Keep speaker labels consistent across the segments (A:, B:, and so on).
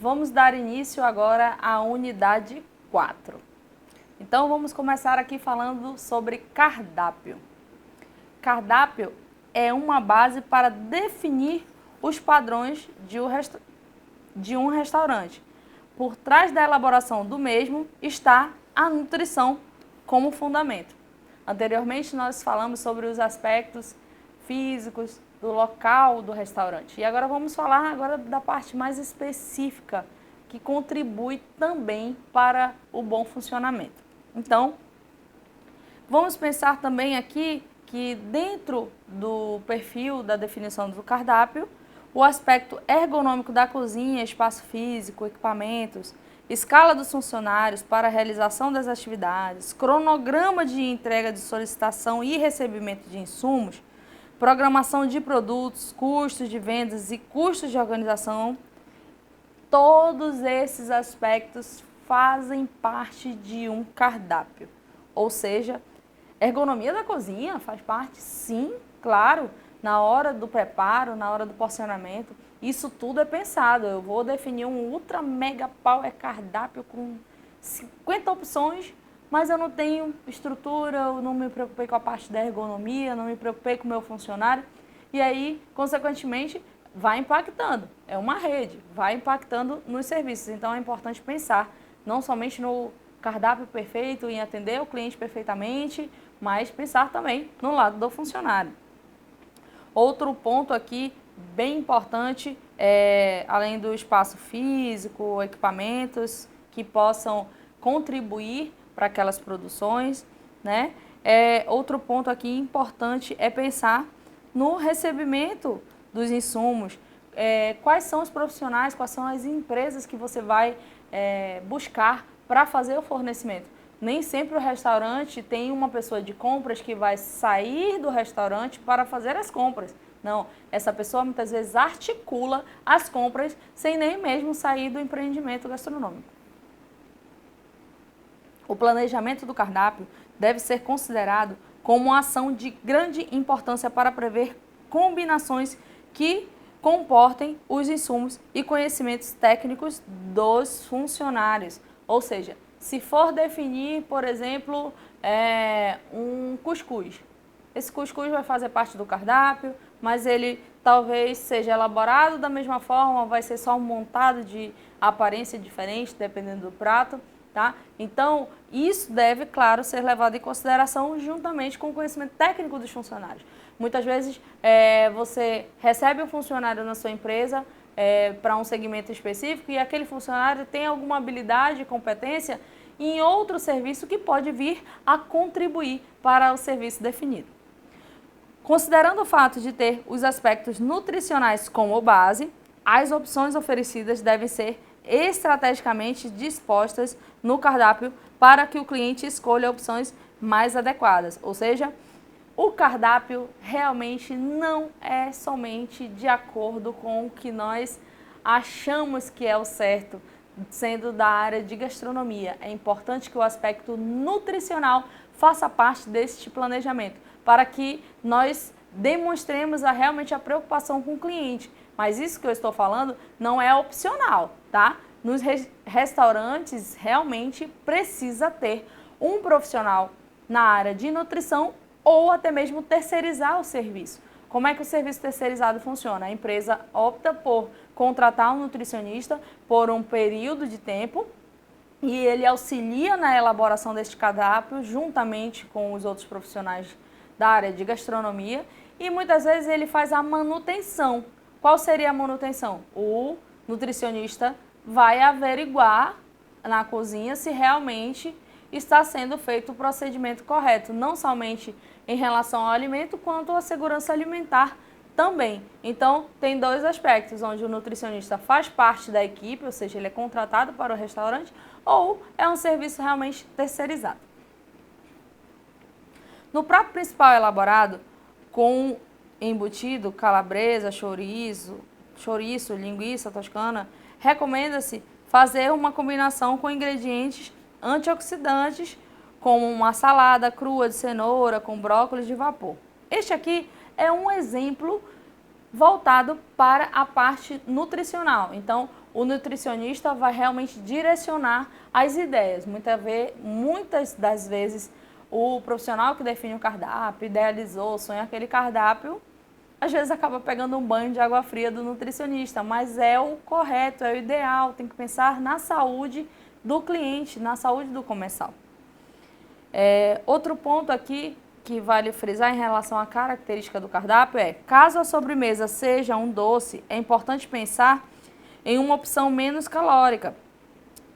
A: vamos dar início agora à unidade 4. Então, vamos começar aqui falando sobre cardápio. Cardápio é uma base para definir os padrões de um restaurante. Por trás da elaboração do mesmo está a nutrição como fundamento. Anteriormente, nós falamos sobre os aspectos físicos do local do restaurante. E agora vamos falar da parte mais específica, que contribui também para o bom funcionamento. Então, vamos pensar também aqui que dentro do perfil da definição do cardápio, o aspecto ergonômico da cozinha, espaço físico, equipamentos, escala dos funcionários para a realização das atividades, cronograma de entrega de solicitação e recebimento de insumos, programação de produtos, custos de vendas e custos de organização, todos esses aspectos fazem parte de um cardápio. Ou seja, ergonomia da cozinha faz parte, sim, claro, na hora do preparo, na hora do porcionamento, isso tudo é pensado. Eu vou definir um ultra mega power cardápio com 50 opções, mas eu não tenho estrutura, eu não me preocupei com a parte da ergonomia, não me preocupei com o meu funcionário, e aí, consequentemente, vai impactando. É uma rede, vai impactando nos serviços. Então, é importante pensar não somente no cardápio perfeito, em atender o cliente perfeitamente, mas pensar também no lado do funcionário. Outro ponto aqui bem importante, além do espaço físico, equipamentos que possam contribuir para aquelas produções, né? Outro ponto aqui importante é pensar no recebimento dos insumos. Quais são os profissionais, quais são as empresas que você vai buscar para fazer o fornecimento. Nem sempre o restaurante tem uma pessoa de compras que vai sair do restaurante para fazer as compras. Não, essa pessoa muitas vezes articula as compras sem nem mesmo sair do empreendimento gastronômico. O planejamento do cardápio deve ser considerado como uma ação de grande importância para prever combinações que comportem os insumos e conhecimentos técnicos dos funcionários. Ou seja, se for definir, por exemplo, um cuscuz, esse cuscuz vai fazer parte do cardápio, mas ele talvez seja elaborado da mesma forma, vai ser só montado de aparência diferente, dependendo do prato, tá? Então, isso deve, claro, ser levado em consideração juntamente com o conhecimento técnico dos funcionários. Muitas vezes, você recebe um funcionário na sua empresa para um segmento específico e aquele funcionário tem alguma habilidade e competência em outro serviço que pode vir a contribuir para o serviço definido. Considerando o fato de ter os aspectos nutricionais como base, as opções oferecidas devem ser estrategicamente dispostas no cardápio para que o cliente escolha opções mais adequadas. Ou seja, o cardápio realmente não é somente de acordo com o que nós achamos que é o certo, sendo da área de gastronomia. É importante que o aspecto nutricional faça parte deste planejamento, para que nós demonstremos realmente a preocupação com o cliente. Mas isso que eu estou falando não é opcional, tá? Nos restaurantes realmente precisa ter um profissional na área de nutrição ou até mesmo terceirizar o serviço. Como é que o serviço terceirizado funciona? A empresa opta por contratar um nutricionista por um período de tempo e ele auxilia na elaboração deste cardápio juntamente com os outros profissionais da área de gastronomia e muitas vezes ele faz a manutenção. Qual seria a manutenção? O nutricionista vai averiguar na cozinha se realmente está sendo feito o procedimento correto, não somente em relação ao alimento, quanto à segurança alimentar também. Então, tem dois aspectos, onde o nutricionista faz parte da equipe, ou seja, ele é contratado para o restaurante, ou é um serviço realmente terceirizado. No prato principal elaborado, com embutido, calabresa, chouriço, linguiça toscana, recomenda-se fazer uma combinação com ingredientes antioxidantes, como uma salada crua de cenoura com brócolis de vapor. Este aqui é um exemplo voltado para a parte nutricional. Então, o nutricionista vai realmente direcionar as ideias. Muitas das vezes, o profissional que define o cardápio, idealizou, sonha aquele cardápio, às vezes acaba pegando um banho de água fria do nutricionista, mas é o correto, é o ideal, tem que pensar na saúde do cliente, na saúde do comensal. Outro ponto aqui que vale frisar em relação à característica do cardápio é, caso a sobremesa seja um doce, é importante pensar em uma opção menos calórica,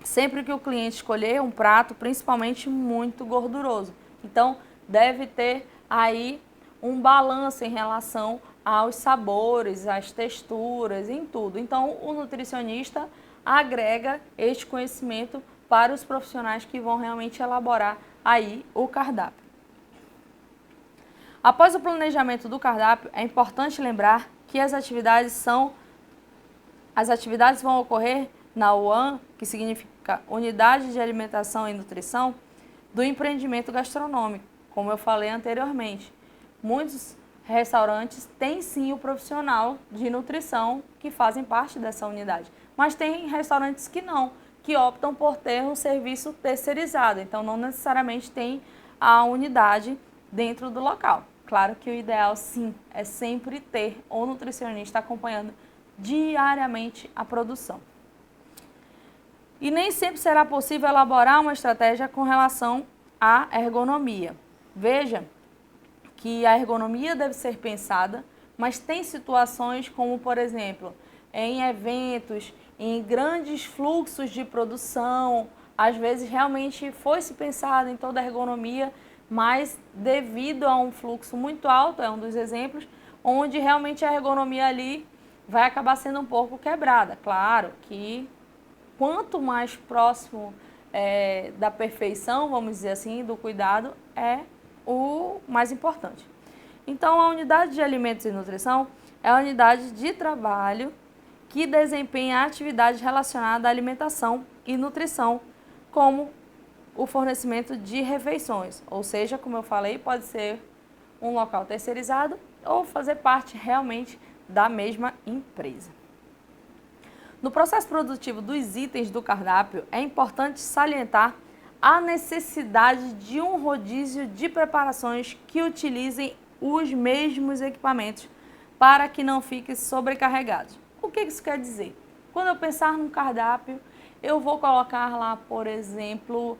A: sempre que o cliente escolher um prato, principalmente muito gorduroso. Então, deve ter aí um balanço em relação aos sabores, às texturas, em tudo. Então, o nutricionista agrega este conhecimento para os profissionais que vão realmente elaborar aí o cardápio. Após o planejamento do cardápio, é importante lembrar que as atividades vão ocorrer na UAN, que significa Unidade de Alimentação e Nutrição, do empreendimento gastronômico, como eu falei anteriormente. Muitos restaurantes têm sim o profissional de nutrição que fazem parte dessa unidade, mas tem restaurantes que não, que optam por ter um serviço terceirizado, então não necessariamente tem a unidade dentro do local. Claro que o ideal sim é sempre ter o nutricionista acompanhando diariamente a produção. E nem sempre será possível elaborar uma estratégia com relação à ergonomia. Veja que a ergonomia deve ser pensada, mas tem situações como, por exemplo, em eventos, em grandes fluxos de produção, às vezes realmente foi-se pensado em toda a ergonomia, mas devido a um fluxo muito alto, é um dos exemplos, onde realmente a ergonomia ali vai acabar sendo um pouco quebrada. Claro que quanto mais próximo da perfeição, vamos dizer assim, do cuidado, é o mais importante. Então, a unidade de alimentos e nutrição é a unidade de trabalho que desempenha atividades relacionadas à alimentação e nutrição, como o fornecimento de refeições, ou seja, como eu falei, pode ser um local terceirizado ou fazer parte realmente da mesma empresa. No processo produtivo dos itens do cardápio, é importante salientar a necessidade de um rodízio de preparações que utilizem os mesmos equipamentos para que não fiquem sobrecarregados. O que isso quer dizer? Quando eu pensar num cardápio, eu vou colocar lá, por exemplo,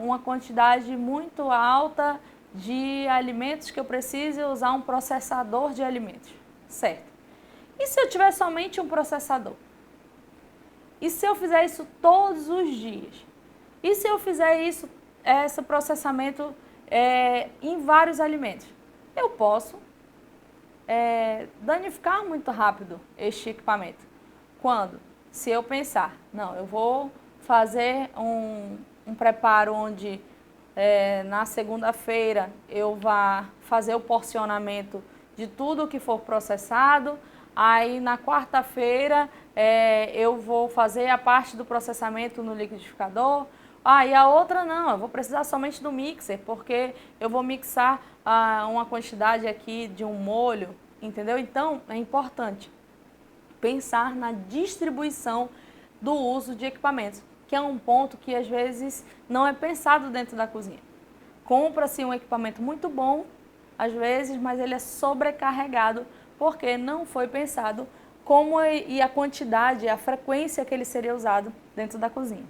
A: uma quantidade muito alta de alimentos que eu preciso usar um processador de alimentos, certo? E se eu tiver somente um processador? E se eu fizer isso todos os dias? E se eu fizer esse processamento em vários alimentos? Eu posso danificar muito rápido este equipamento. Quando? Se eu pensar, não, eu vou fazer um preparo onde na segunda-feira eu vá fazer o porcionamento de tudo que for processado, aí na quarta-feira eu vou fazer a parte do processamento no liquidificador, e a outra não, eu vou precisar somente do mixer, porque eu vou mixar uma quantidade aqui de um molho, entendeu? Então, é importante pensar na distribuição do uso de equipamentos, que é um ponto que às vezes não é pensado dentro da cozinha. Compra-se um equipamento muito bom, às vezes, mas ele é sobrecarregado porque não foi pensado como e a quantidade, a frequência que ele seria usado dentro da cozinha.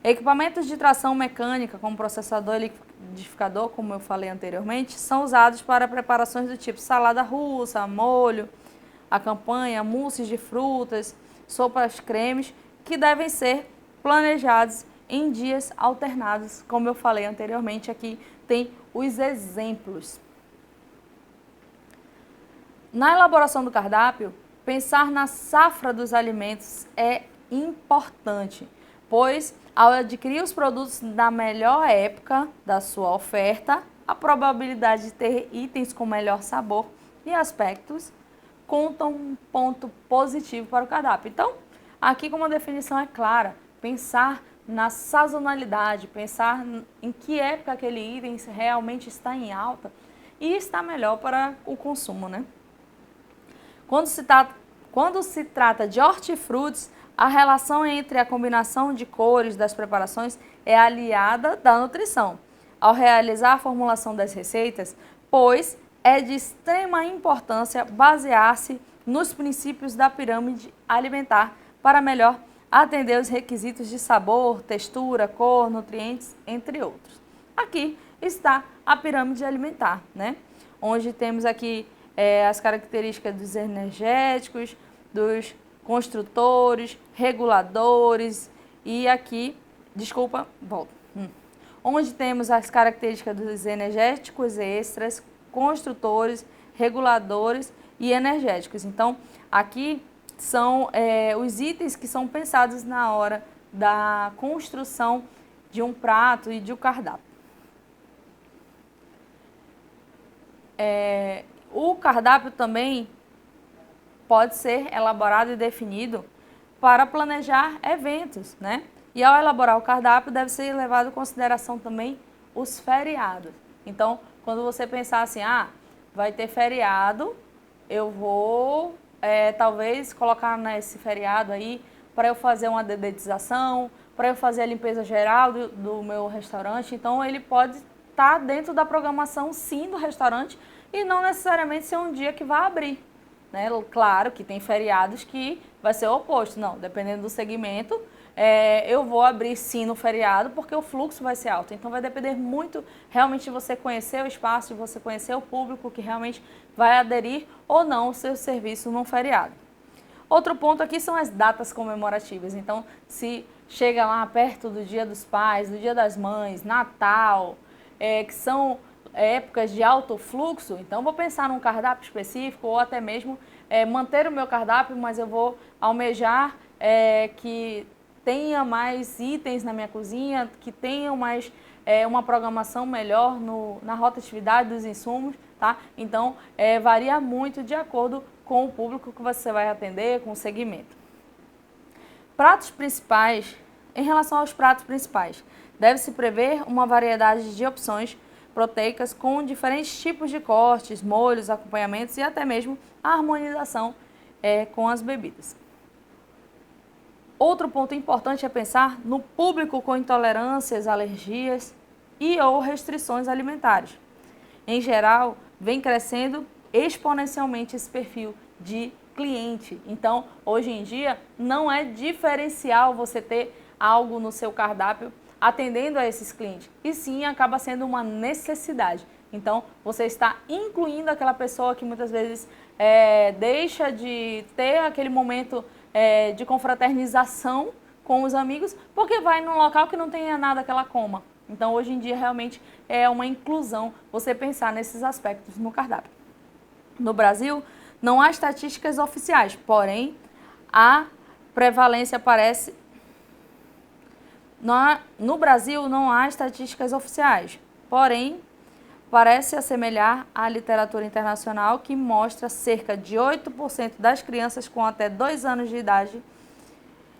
A: Equipamentos de tração mecânica, como processador e liquidificador, como eu falei anteriormente, são usados para preparações do tipo salada russa, molho, a campanha, mousses de frutas, sopas cremes, que devem ser planejados em dias alternados. Como eu falei anteriormente, aqui tem os exemplos. Na elaboração do cardápio, pensar na safra dos alimentos é importante, pois ao adquirir os produtos na melhor época da sua oferta, a probabilidade de ter itens com melhor sabor e aspectos contam um ponto positivo para o cardápio. Então, aqui como a definição é clara, pensar na sazonalidade, pensar em que época aquele item realmente está em alta e está melhor para o consumo, né? Quando se trata de hortifrutis, a relação entre a combinação de cores das preparações é aliada da nutrição. Ao realizar a formulação das receitas, pois é de extrema importância basear-se nos princípios da pirâmide alimentar para melhor atender os requisitos de sabor, textura, cor, nutrientes, entre outros. Aqui está a pirâmide alimentar, né? Onde temos aqui as características dos energéticos, dos construtores, reguladores e aqui, onde temos as características dos energéticos extras, construtores, reguladores e energéticos. Então, aqui são os itens que são pensados na hora da construção de um prato e de um cardápio. O cardápio também pode ser elaborado e definido para planejar eventos, né? E ao elaborar o cardápio deve ser levado em consideração também os feriados. Então, quando você pensar assim, vai ter feriado, eu vou talvez colocar nesse feriado aí para eu fazer uma dedetização, para eu fazer a limpeza geral do meu restaurante. Então, ele pode estar dentro da programação, sim, do restaurante e não necessariamente ser um dia que vai abrir. Né? Claro que tem feriados que vai ser o oposto. Não, dependendo do segmento, eu vou abrir sim no feriado porque o fluxo vai ser alto. Então, vai depender muito realmente de você conhecer o espaço, de você conhecer o público que realmente vai aderir ou não o seu serviço num feriado. Outro ponto aqui são as datas comemorativas. Então, se chega lá perto do Dia dos Pais, do Dia das Mães, Natal, que são épocas de alto fluxo, então vou pensar num cardápio específico ou até mesmo manter o meu cardápio, mas eu vou almejar que tenha mais itens na minha cozinha, que tenham mais uma programação melhor na rotatividade dos insumos, tá? Então, varia muito de acordo com o público que você vai atender, com o segmento. Pratos principais. Em relação aos pratos principais, deve-se prever uma variedade de opções proteicas com diferentes tipos de cortes, molhos, acompanhamentos e até mesmo a harmonização com as bebidas. Outro ponto importante é pensar no público com intolerâncias, alergias e ou restrições alimentares. Em geral, vem crescendo exponencialmente esse perfil de cliente. Então, hoje em dia, não é diferencial você ter algo no seu cardápio atendendo a esses clientes, e sim acaba sendo uma necessidade. Então, você está incluindo aquela pessoa que muitas vezes deixa de ter aquele momento de confraternização com os amigos, porque vai num local que não tenha nada que ela coma. Então, hoje em dia, realmente é uma inclusão você pensar nesses aspectos no cardápio. No Brasil, não há estatísticas oficiais, porém, a prevalência parece... No Brasil, não há estatísticas oficiais, porém, parece assemelhar à literatura internacional que mostra cerca de 8% das crianças com até 2 anos de idade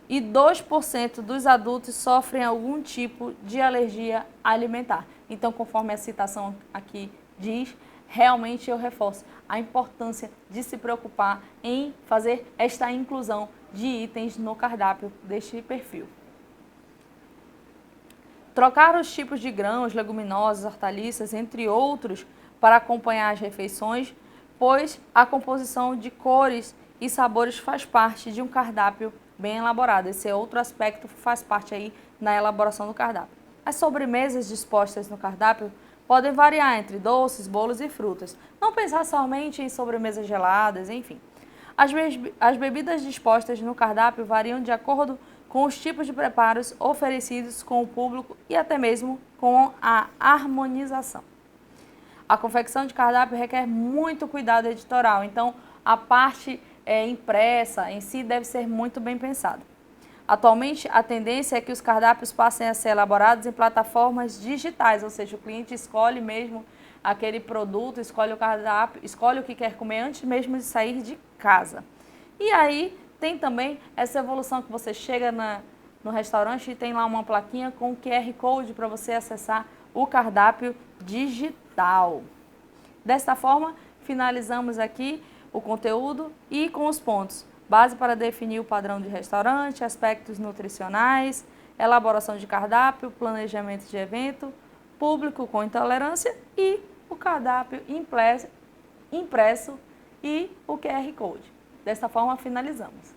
A: e 2% dos adultos sofrem algum tipo de alergia alimentar. Então, conforme a citação aqui diz, realmente eu reforço a importância de se preocupar em fazer esta inclusão de itens no cardápio deste perfil. Trocar os tipos de grãos, leguminosas, hortaliças, entre outros, para acompanhar as refeições, pois a composição de cores e sabores faz parte de um cardápio bem elaborado. Esse é outro aspecto que faz parte aí na elaboração do cardápio. As sobremesas dispostas no cardápio podem variar entre doces, bolos e frutas. Não pensar somente em sobremesas geladas, enfim. As bebidas dispostas no cardápio variam de acordo com os tipos de preparos oferecidos com o público e até mesmo com a harmonização. A confecção de cardápio requer muito cuidado editorial, então a parte impressa em si deve ser muito bem pensada. Atualmente, a tendência é que os cardápios passem a ser elaborados em plataformas digitais, ou seja, o cliente escolhe mesmo aquele produto, escolhe o cardápio, escolhe o que quer comer antes mesmo de sair de casa. E aí tem também essa evolução que você chega no restaurante e tem lá uma plaquinha com QR Code para você acessar o cardápio digital. Desta forma, finalizamos aqui o conteúdo e com os pontos. Base para definir o padrão de restaurante, aspectos nutricionais, elaboração de cardápio, planejamento de evento, público com intolerância e o cardápio impresso e o QR Code. Dessa forma, finalizamos.